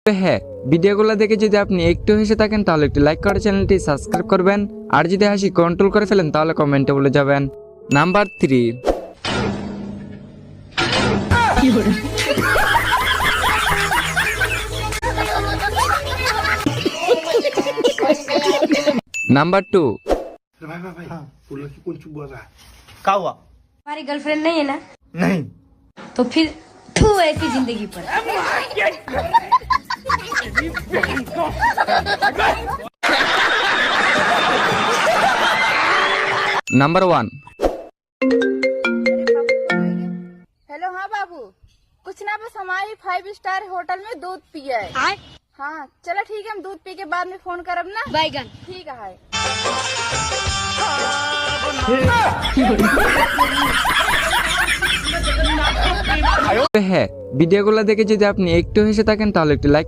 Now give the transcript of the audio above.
হ্যাঁ, ভিডিওগুলো দেখে যদি আপনি একটু হেসে থাকেন তাহলে একটি লাইক করে চ্যানেলটি সাবস্ক্রাইব করবেন, আর যদি হাসি কন্ট্রোল করে ফেলেন তাহলে কমেন্টে বলে যাবেন। নাম্বার 3। नंबर 2। भाई भाई भाई वो लड़की कौन चुप बोल रहा है? क्या हुआ? हमारी गर्लफ्रेंड नहीं है ना, नहीं। तो फिर तू ऐसी जिंदगी पर। नंबर 1। हेलो, हाँ बाबू, कुछ ना बस हमारी 5 स्टार होटल में दूध पिया है। हाँ चलो ठीक है, हम दूध पी के बाद में फोन करब ना। बैगन ठीक है। হ্যাঁ, ভিডিওগুলো দেখে যদি আপনি একটু হেসে থাকেন তাহলে একটি লাইক